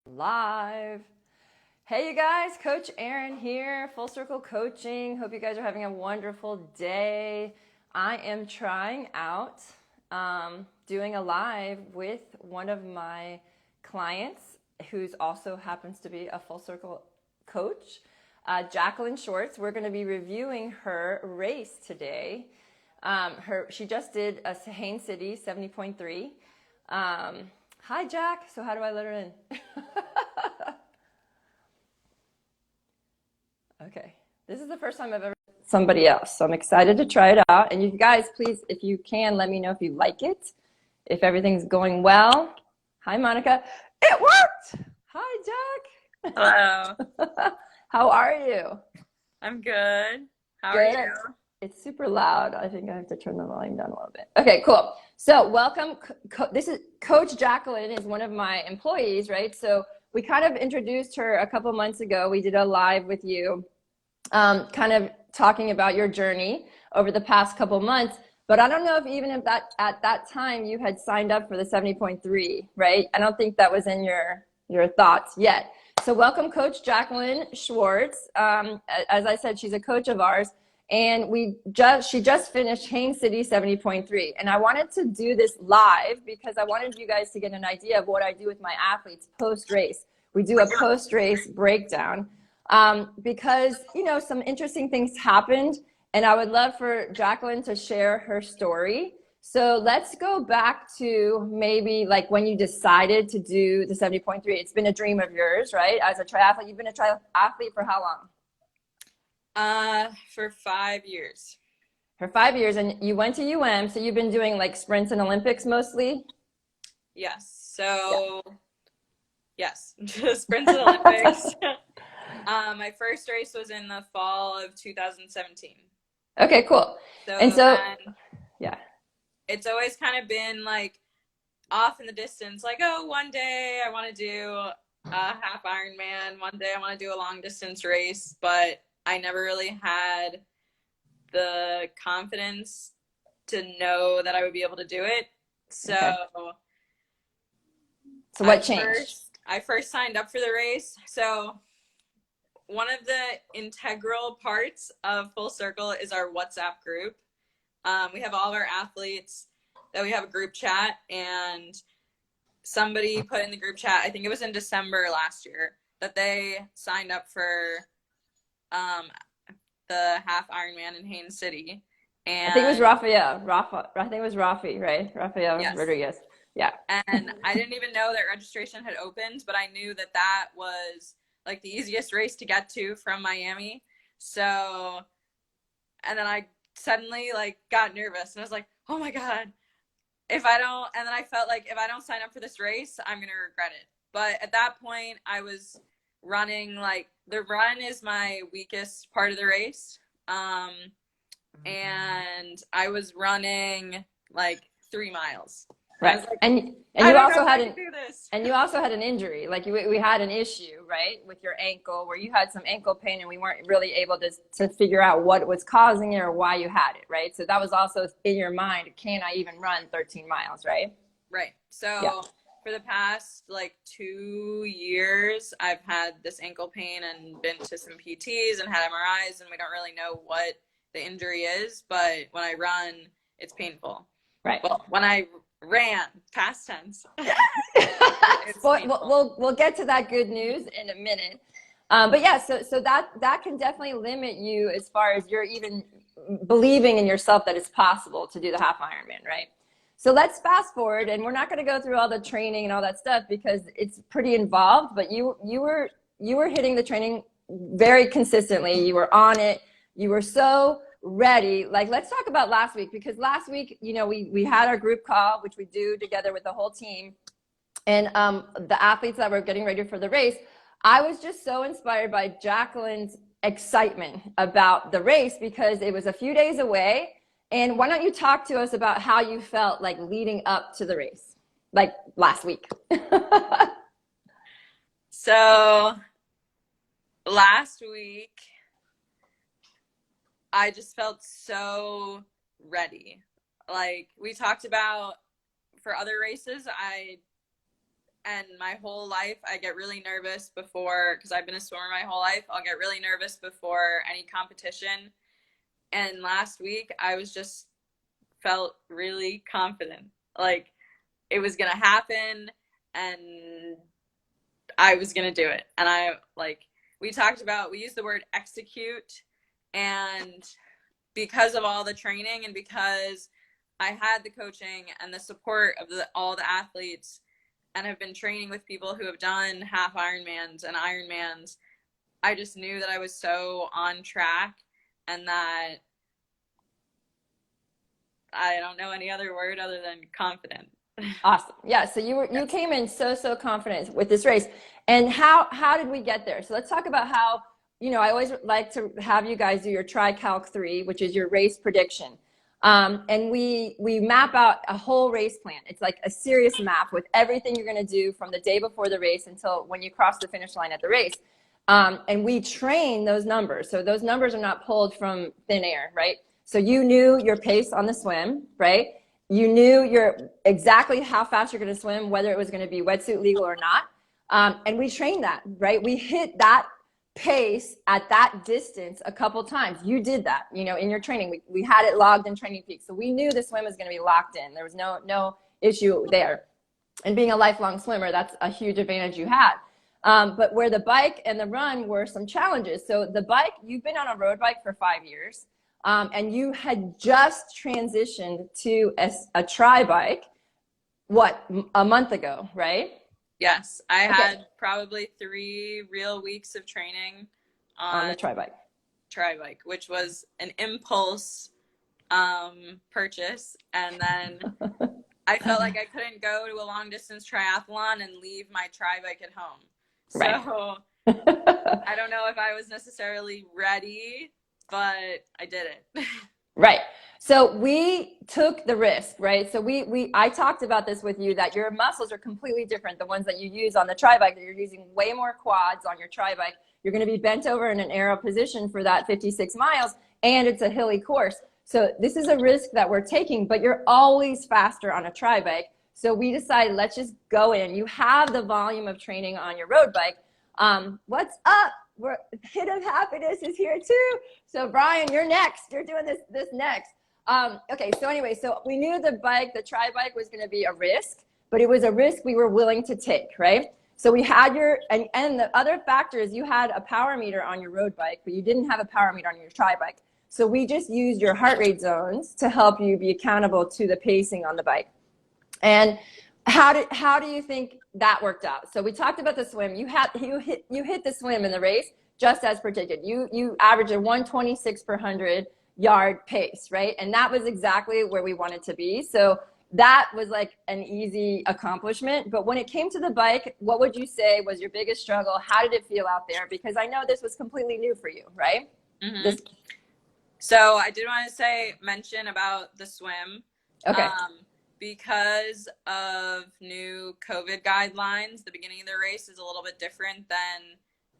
Live. Hey you guys, Coach Erinne here, Full Circle Coaching. Hope you guys are having a wonderful day. I am trying out doing a live with one of my clients who's also happens to be a Full Circle coach, Jacqueline Schwartz. We're going to be reviewing her race today. She just did a Haines City 70.3. Hi, Jack. So how do I let her in? Okay. This is the first time I've ever somebody else. So I'm excited to try it out. And you guys, please, if you can, let me know if you like it, if everything's going well. Hi, Monica. It worked. Hi, Jack. Hello. How are you? I'm good. How are Good. you? It's super loud. I think I have to turn the volume down a little bit. Okay, cool. So welcome. This is Coach Jacqueline is one of my employees, right? So we kind of introduced her a couple months ago. We did a live with you, kind of talking about your journey over the past couple months. But I don't know if that at that time you had signed up for the 70.3, right? I don't think that was in your thoughts yet. So welcome, Coach Jacqueline Schwartz. As I said, she's a coach of ours. And she just finished Haines City 70.3. And I wanted to do this live because I wanted you guys to get an idea of what I do with my athletes post-race. We do a post-race breakdown because, some interesting things happened. And I would love for Jacqueline to share her story. So let's go back to maybe like when you decided to do the 70.3. It's been a dream of yours, right? As a triathlete, you've been a triathlete for how long? For 5 years. For 5 years, and you went to UM, so you've been doing like sprints and Olympics mostly? Yes. So, yes, just sprints and Olympics. My first race was in the fall of 2017. Okay, cool. So, yeah. It's always kind of been like off in the distance, like, oh, one day I want to do a half Ironman, one day I want to do a long distance race, but I never really had the confidence to know that I would be able to do it. So, okay. So what changed? I first signed up for the race. So one of the integral parts of Full Circle is our WhatsApp group. We have all of our athletes that we have a group chat, and somebody put in the group chat, I think it was in December last year, that they signed up for the half Ironman in Haines City. And I think it was I think it was Rafi, right? Rafael yes. Rodriguez. Yeah. And I didn't even know that registration had opened, but I knew that that was like the easiest race to get to from Miami. So, and then I suddenly like got nervous and I was like, oh my God, and then I felt like if I don't sign up for this race, I'm going to regret it. But at that point I was running, like the run is my weakest part of the race. And I was running like 3 miles. Right. Like, and you also had an injury. Like we had an issue, right, with your ankle where you had some ankle pain and we weren't really able to figure out what was causing it or why you had it, right? So that was also in your mind, can I even run 13 miles, right? Right. So for the past like 2 years, I've had this ankle pain and been to some PTs and had MRIs, and we don't really know what the injury is, but when I run, it's painful. Right. Well, when I ran, past tense. We'll get to that good news in a minute. But yeah, so that can definitely limit you as far as you're even believing in yourself that it's possible to do the half Ironman, right? So let's fast forward, and we're not going to go through all the training and all that stuff because it's pretty involved, but you were hitting the training very consistently. You were on it. You were so ready. Like, let's talk about last week, because last week, we had our group call, which we do together with the whole team, and the athletes that were getting ready for the race. I was just so inspired by Jacqueline's excitement about the race because it was a few days away. And why don't you talk to us about how you felt like leading up to the race, like last week? So last week, I just felt so ready. Like we talked about for other races, I and my whole life I get really nervous before, because I've been a swimmer my whole life, I'll get really nervous before any competition. And last week I was just felt really confident, like it was gonna happen and I was gonna do it. And we used the word execute, and because of all the training and because I had the coaching and the support of all the athletes and have been training with people who have done half Ironmans and Ironmans, I just knew that I was so on track, and that I don't know any other word other than confident. Awesome. Yeah. So you came in so confident with this race. And how did we get there? So let's talk about how, I always like to have you guys do your Tri-Calc 3, which is your race prediction. And we map out a whole race plan. It's like a serious map with everything you're going to do from the day before the race until when you cross the finish line at the race. And we train those numbers. So those numbers are not pulled from thin air, right? So you knew your pace on the swim, right? You knew exactly how fast you're going to swim, whether it was going to be wetsuit legal or not. And we trained that, right? We hit that pace at that distance a couple times. You did that, in your training. We had it logged in Training Peaks. So we knew the swim was going to be locked in. There was no issue there. And being a lifelong swimmer, that's a huge advantage you had. But where the bike and the run were some challenges. So the bike, you've been on a road bike for 5 years. And you had just transitioned to a tri-bike, a month ago, right? Yes, I had probably 3 real weeks of training on the tri-bike, which was an impulse purchase. And then I felt like I couldn't go to a long distance triathlon and leave my tri-bike at home. Right. So I don't know if I was necessarily ready, but I did it. Right. So we took the risk, right? So I talked about this with you, that your muscles are completely different. The ones that you use on the tri-bike, that you're using way more quads on your tri-bike. You're going to be bent over in an aero position for that 56 miles, and it's a hilly course. So this is a risk that we're taking, but you're always faster on a tri-bike. So we decided, let's just go in. You have the volume of training on your road bike. What's up? Hit of Happiness is here too. So Brian, you're next. You're doing this next. Okay, so anyway, so we knew the tri-bike was going to be a risk, but it was a risk we were willing to take, right? So we had and the other factor is you had a power meter on your road bike, but you didn't have a power meter on your tri-bike. So we just used your heart rate zones to help you be accountable to the pacing on the bike. And how do you think that worked out? So we talked about the swim. You hit the swim in the race just as predicted. You averaged a 126 per 100 yard pace, right? And that was exactly where we wanted to be. So that was like an easy accomplishment. But when it came to the bike, what would you say was your biggest struggle? How did it feel out there? Because I know this was completely new for you, right? Mm-hmm. So I did want to mention about the swim. Okay. Because of new COVID guidelines, the beginning of the race is a little bit different than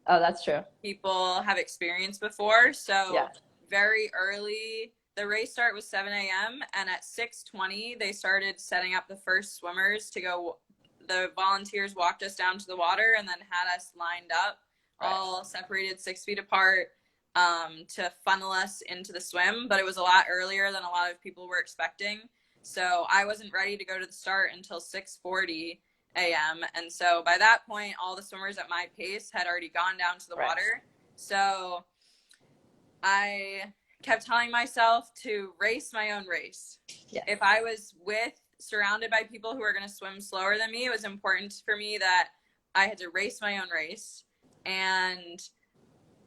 that's true. people have experienced before. So yeah. Very early, the race start was 7 a.m. and at 6:20, they started setting up the first swimmers to go. The volunteers walked us down to the water and then had us lined up, all separated 6 feet apart, to funnel us into the swim. But it was a lot earlier than a lot of people were expecting. So I wasn't ready to go to the start until 6:40 a.m. And so by that point, all the swimmers at my pace had already gone down to the water. So I kept telling myself to race my own race. Yes. If I was surrounded by people who were going to swim slower than me, it was important for me that I had to race my own race. And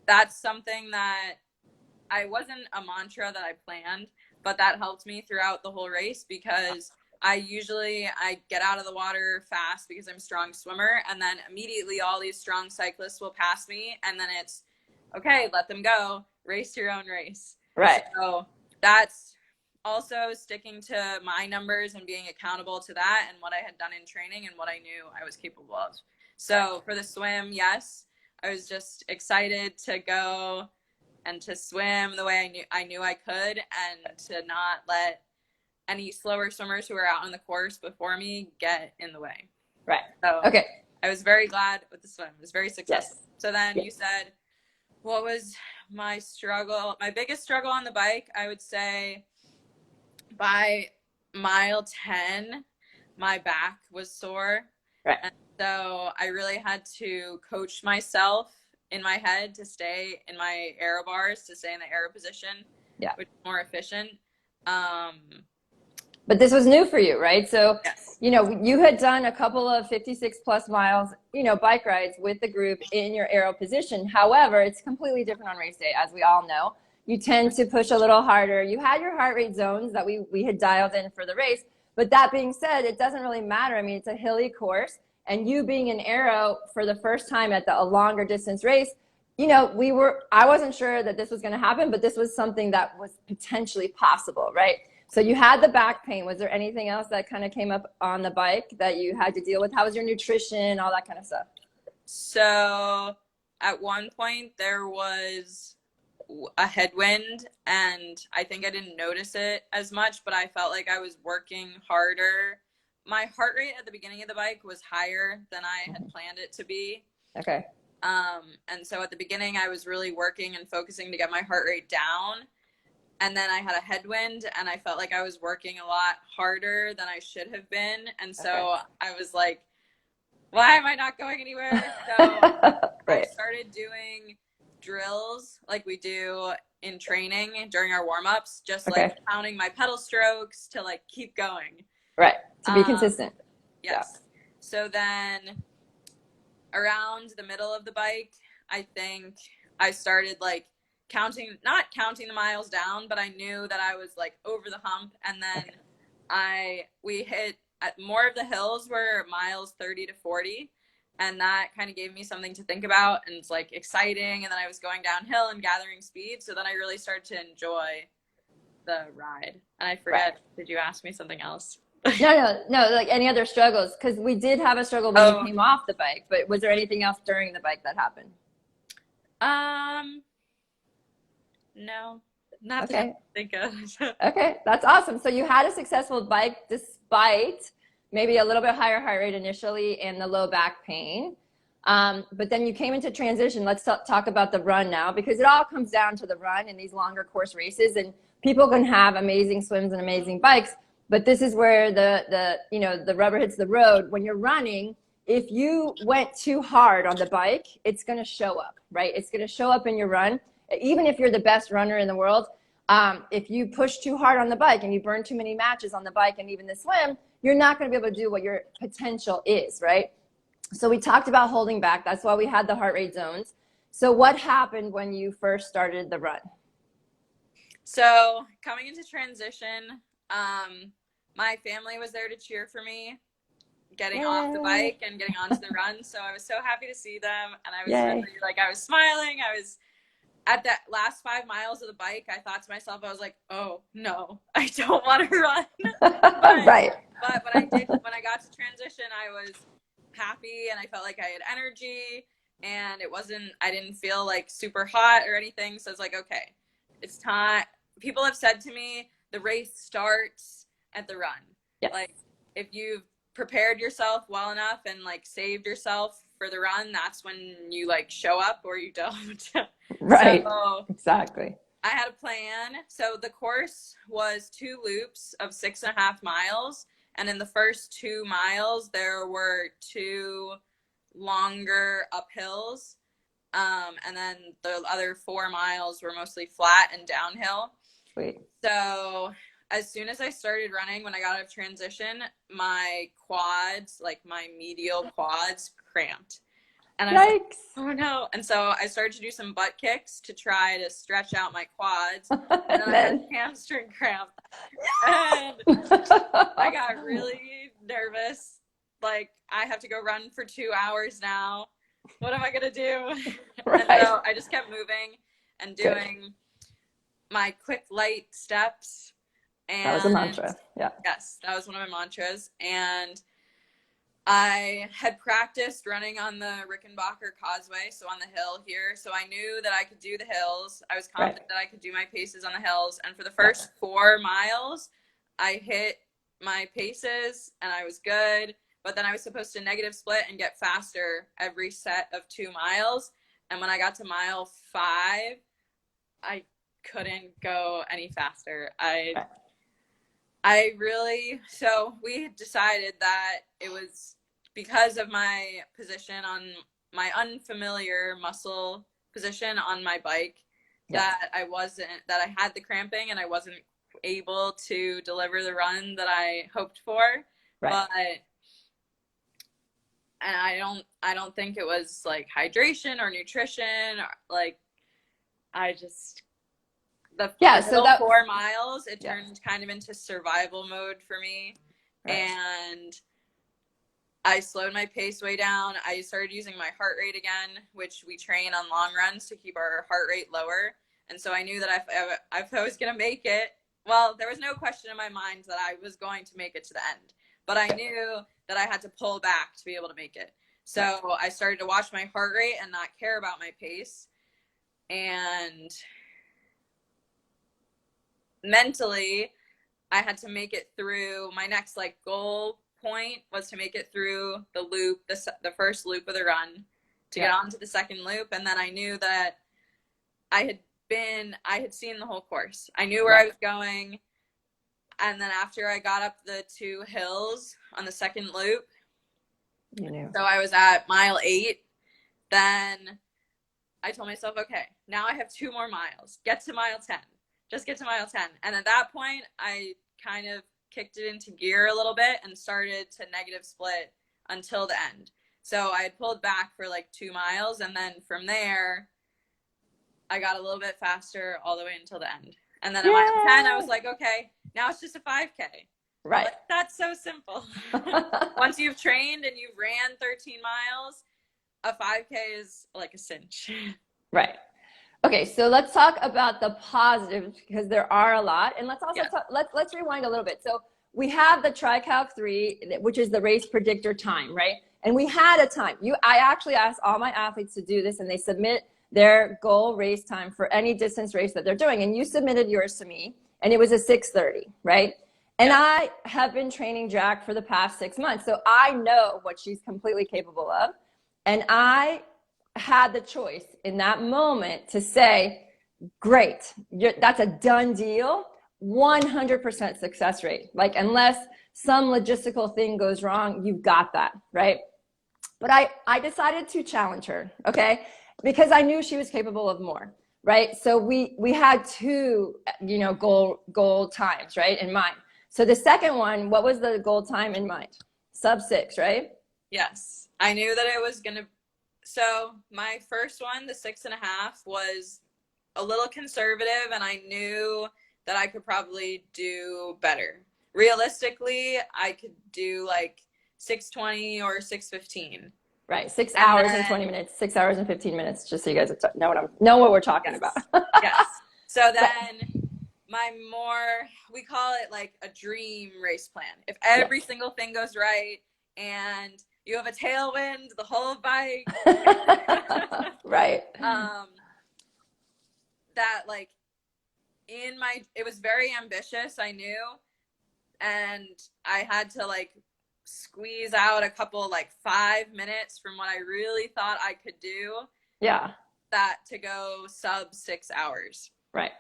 that's something that wasn't a mantra that I planned, but that helped me throughout the whole race, because I get out of the water fast because I'm a strong swimmer, and then immediately all these strong cyclists will pass me, and then it's okay, let them go, race your own race. Right. So that's also sticking to my numbers and being accountable to that and what I had done in training and what I knew I was capable of. So for the swim, yes, I was just excited to go and to swim the way I knew I could, and to not let any slower swimmers who were out on the course before me get in the way. Right. So Okay. I was very glad with the swim. It was very successful. Yes. So then Yes. you said, what was my struggle? My biggest struggle on the bike, I would say by mile 10, my back was sore. Right. And so I really had to coach myself in my head to stay in my aero bars, to stay in the aero position, Yeah. which is more efficient. But this was new for you, right? So, Yes. you know, you had done a couple of 56 plus miles, you know, bike rides with the group in your aero position. However, it's completely different on race day, as we all know. You tend to push a little harder. You had your heart rate zones that we had dialed in for the race. But that being said, it doesn't really matter. I mean, it's a hilly course. And you being an aero for the first time at a longer distance race, you know, I wasn't sure that this was going to happen, but this was something that was potentially possible, right? So you had the back pain. Was there anything else that kind of came up on the bike that you had to deal with? How was your nutrition, all that kind of stuff? So at one point there was a headwind, and I think I didn't notice it as much, but I felt like I was working harder. My heart rate at the beginning of the bike was higher than I had planned it to be. Okay. And so at the beginning I was really working and focusing to get my heart rate down. And then I had a headwind, and I felt like I was working a lot harder than I should have been. And so I was like, why am I not going anywhere? So Right. I started doing drills like we do in training during our warm-ups, just like counting my pedal strokes to like keep going. Right. To be consistent. Yes. Yeah. So then around the middle of the bike, I think I started like not counting the miles down, but I knew that I was like over the hump. And then we hit more of the hills were miles 30 to 40. And that kind of gave me something to think about, and it's like exciting. And then I was going downhill and gathering speed. So then I really started to enjoy the ride. And I forget, did you ask me something else? No, like any other struggles? Because we did have a struggle when you came off the bike, but was there anything else during the bike that happened? No, not that I think of. Okay, that's awesome. So you had a successful bike despite maybe a little bit higher heart rate initially and the low back pain. But then you came into transition. Let's talk about the run now, because it all comes down to the run in these longer course races. And people can have amazing swims and amazing bikes, but this is where the rubber hits the road. When you're running, if you went too hard on the bike, it's going to show up, right? It's going to show up in your run. Even if you're the best runner in the world, if you push too hard on the bike and you burn too many matches on the bike and even the swim, you're not going to be able to do what your potential is, right? So we talked about holding back. That's why we had the heart rate zones. So what happened when you first started the run? So coming into transition, my family was there to cheer for me getting off the bike and getting onto the run. So I was so happy to see them. And I was really, like, I was smiling. I was at that last 5 miles of the bike. I thought to myself, I was like, oh no, I don't want to run. Right. But when I got to transition, I was happy and I felt like I had energy, and I didn't feel like super hot or anything. So I was like, okay, it's time. People have said to me, the race starts at the run. Yes. Like, if you've prepared yourself well enough and like saved yourself for the run, that's when you like show up, or you don't. Right. So exactly. I had a plan. So the course was 2 loops of 6.5 miles. And in the first 2 miles, there were 2 longer uphills. And then the other 4 miles were mostly flat and downhill. Sweet. So as soon as I started running, when I got out of transition, my quads, like my medial quads, cramped. And I was like, oh no. And so I started to do some butt kicks to try to stretch out my quads. And then I had a hamstring cramp. And I got really nervous. Like, I have to go run for 2 hours now. What am I going to do? Right. And so I just kept moving and doing my quick, light steps. And that was a mantra. Yeah. Yes, that was one of my mantras. And I had practiced running on the Rickenbacker Causeway, so on the hill here. So I knew that I could do the hills. I was confident that I could do my paces on the hills. And for the first 4 miles, I hit my paces and I was good. but then I was supposed to negative split and get faster every set of 2 miles. And when I got to mile 5, I couldn't go any faster. So we decided that it was because of my position on my unfamiliar muscle position on my bike, that I had the cramping and I wasn't able to deliver the run that I hoped for. But and I don't think it was like hydration or nutrition, or like I just the 4 miles, it turned kind of into survival mode for me. And I slowed my pace way down. I started using my heart rate again, which we train on long runs to keep our heart rate lower. And so I knew that if I was going to make it, well, there was no question in my mind that I was going to make it to the end. But I knew that I had to pull back to be able to make it. So I started to watch my heart rate and not care about my pace. And mentally, I had to make it through. My next like goal point was to make it through the loop, the first loop of the run, to get on to the second loop. And then I knew that I had seen the whole course. I knew where I was going. And then after I got up the 2 hills on the second loop, so I was at mile 8, then I told myself, okay, now I have 2 more miles. Get to mile 10. Just get to mile 10. And at that point, I kind of kicked it into gear a little bit and started to negative split until the end. So I had pulled back for like 2 miles. And then from there, I got a little bit faster all the way until the end. And then at mile 10, I was like, okay, now it's just a 5K. Right. Like, that's so simple. Once you've trained and you've ran 13 miles, a 5K is like a cinch. Right. Okay, so let's talk about the positives, because there are a lot. And let's also let's rewind a little bit. So we have the TriCalc 3, which is the race predictor time, right? And we had a time. I actually asked all my athletes to do this, and they submit their goal race time for any distance race that they're doing. And you submitted yours to me, and it was a 6:30, right? And I have been training Jack for the past 6 months, so I know what she's completely capable of. And I had the choice in that moment to say, great, that's a done deal, 100% success rate. Like, unless some logistical thing goes wrong, you've got that, right? But I decided to challenge her, okay? Because I knew she was capable of more, right? So we had 2, goal times, right, in mind. So the second one, what was the goal time in mind? Sub 6, right? Yes. I knew that it was going to. So my first one, the 6.5, was a little conservative, and I knew that I could probably do better. Realistically, I could do like 6:20 or 6:15. Right, 6 hours and 20 minutes, 6 hours and 15 minutes, just so you guys know what we're talking about. Yes. So then we call it like a dream race plan. If every single thing goes right and you have a tailwind the whole bike. Right. That like it was very ambitious, I knew. And I had to like squeeze out a couple, like 5 minutes from what I really thought I could do. Yeah. That to go sub 6 hours. Right.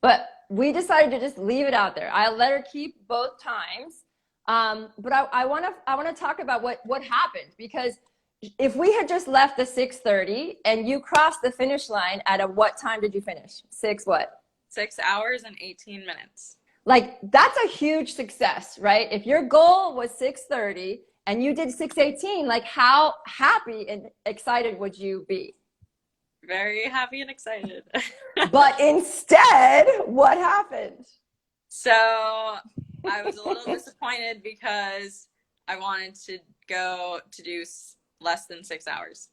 But we decided to just leave it out there. I let her keep both times. But I want to talk about what happened, because if we had just left the 6:30 and you crossed the finish line at what time did you finish? 6 what? 6 hours and 18 minutes. Like, that's a huge success, right? If your goal was 6:30 and you did 6:18, like, how happy and excited would you be? Very happy and excited. But instead, what happened? So I was a little disappointed because I wanted to go to do less than 6 hours.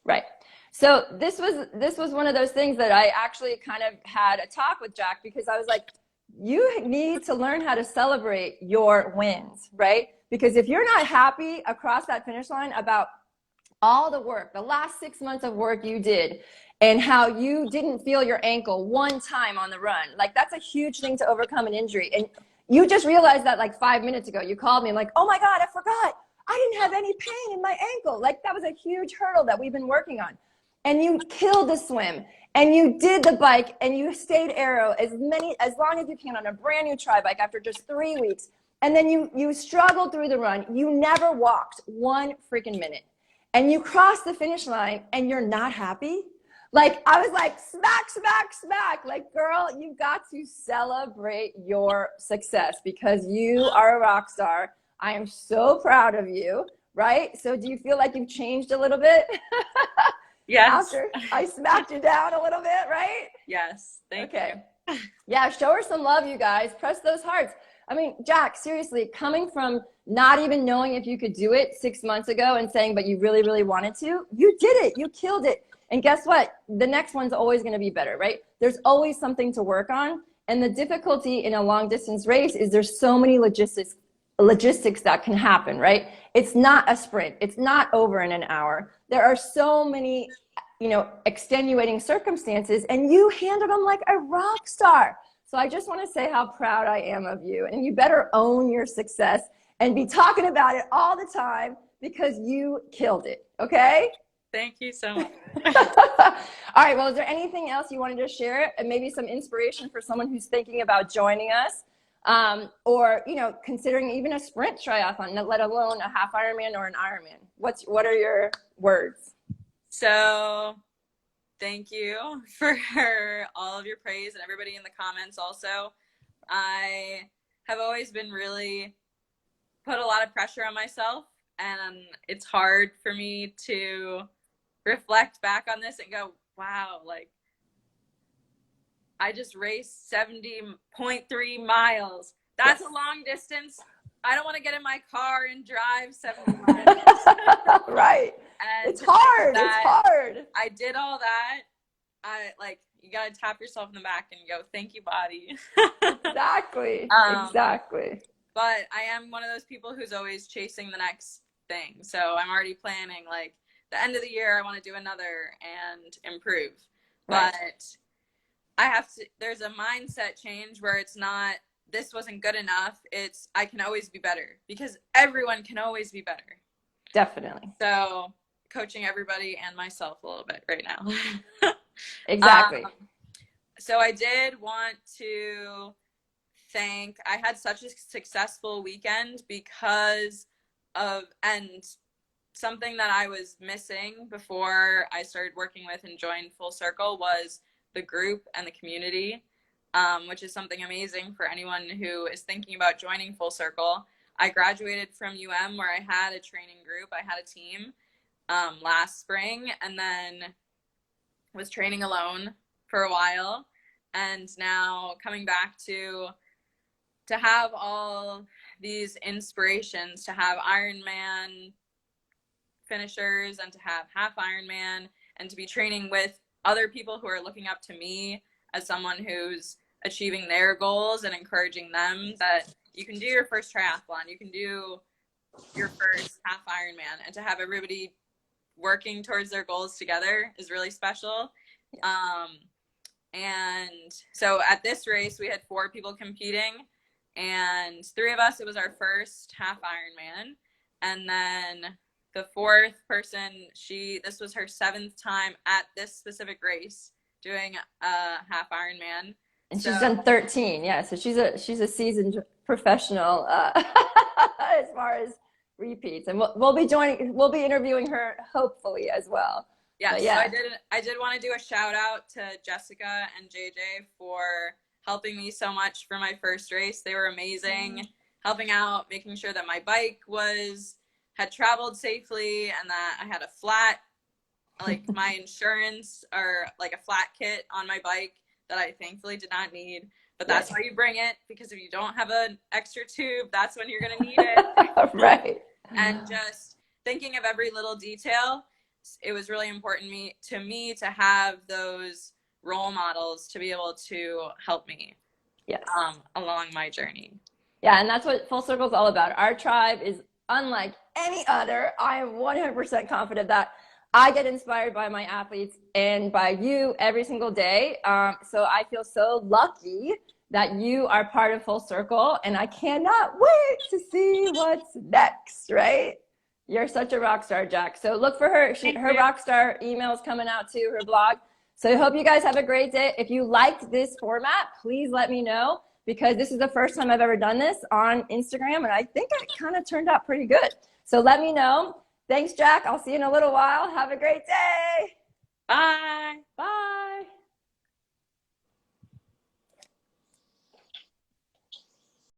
Right. So this was one of those things that I actually kind of had a talk with Jack, because I was like, you need to learn how to celebrate your wins, right? Because if you're not happy across that finish line about all the work, the last 6 months of work you did, and how you didn't feel your ankle one time on the run, like, that's a huge thing to overcome an injury. And you just realized that like 5 minutes ago. You called me and like, oh my God, I forgot. I didn't have any pain in my ankle. Like that was a huge hurdle that we've been working on. And you killed the swim and you did the bike and you stayed aero as long as you can on a brand new tri bike after just 3 weeks. And then you struggled through the run. You never walked 1 freaking minute. And you crossed the finish line and you're not happy. Like, I was like, smack, smack, smack. Like, girl, you've got to celebrate your success because you are a rock star. I am so proud of you, right? So do you feel like you've changed a little bit? Yes. After I smacked you down a little bit, right? Yes. Thank you. Yeah, show her some love, you guys. Press those hearts. I mean, Jack, seriously, coming from not even knowing if you could do it 6 months ago and saying, but you really, really wanted to, you did it. You killed it. And guess what? The next one's always going to be better, right? There's always something to work on. And the difficulty in a long distance race is there's so many logistics that can happen, right? It's not a sprint. It's not over in an hour. There are so many, extenuating circumstances, and you handled them like a rock star. So I just want to say how proud I am of you. And you better own your success and be talking about it all the time because you killed it. Okay? Thank you so much. All right. Well, is there anything else you wanted to share and maybe some inspiration for someone who's thinking about joining us or, considering even a sprint triathlon, let alone a half Ironman or an Ironman? What are your words? So thank you for all of your praise and everybody in the comments also. I have always been really put a lot of pressure on myself, and it's hard for me to reflect back on this and go, wow, like I just raced 70.3 miles. That's a long distance. I don't want to get in my car and drive 70 miles. Right. And it's hard. It's hard. I did all that. You got to tap yourself in the back and go, thank you, body. Exactly. Exactly. But I am one of those people who's always chasing the next thing. So I'm already planning, like, the end of the year, I want to do another and improve. Right. But there's a mindset change where it's not, this wasn't good enough. It's, I can always be better because everyone can always be better. Definitely. So coaching everybody and myself a little bit right now. Exactly. So I did want to I had such a successful weekend because of, and something that I was missing before I started working with and joined Full Circle was the group and the community, which is something amazing for anyone who is thinking about joining Full Circle. I graduated from where I had a training group. I had a team last spring, and then was training alone for a while. And now coming back to have all these inspirations, to have Ironman finishers and to have half Ironman and to be training with other people who are looking up to me as someone who's achieving their goals and encouraging them that you can do your first triathlon, you can do your first half Ironman, and to have everybody working towards their goals together is really special. And so at this race, we had 4 people competing, and 3 of us, it was our first half Ironman. And then the 4th person, this was her 7th time at this specific race doing a half Ironman. And she's done 13. Yeah. So she's a seasoned professional, as far as repeats, and we'll be interviewing her hopefully as well. Yeah. Yeah. So I did want to do a shout out to Jessica and JJ for helping me so much for my first race. They were amazing, helping out, making sure that my bike had traveled safely and that I had a flat, like my insurance or like a flat kit on my bike that I thankfully did not need. But that's why you bring it, because if you don't have an extra tube, that's when you're going to need it. Right. And just thinking of every little detail, it was really important to me to have those role models to be able to help me along my journey. Yeah, and that's what Full Circle is all about. Our tribe is unlike any other. I am 100% confident that I get inspired by my athletes and by you every single day. So I feel so lucky that you are part of Full Circle, and I cannot wait to see what's next, right? You're such a rock star, Jack. So look for her. Her rock star emails coming out too, her blog. So I hope you guys have a great day. If you liked this format, please let me know, because this is the first time I've ever done this on Instagram, and I think it kind of turned out pretty good. So let me know. Thanks, Jack. I'll see you in a little while. Have a great day. Bye. Bye.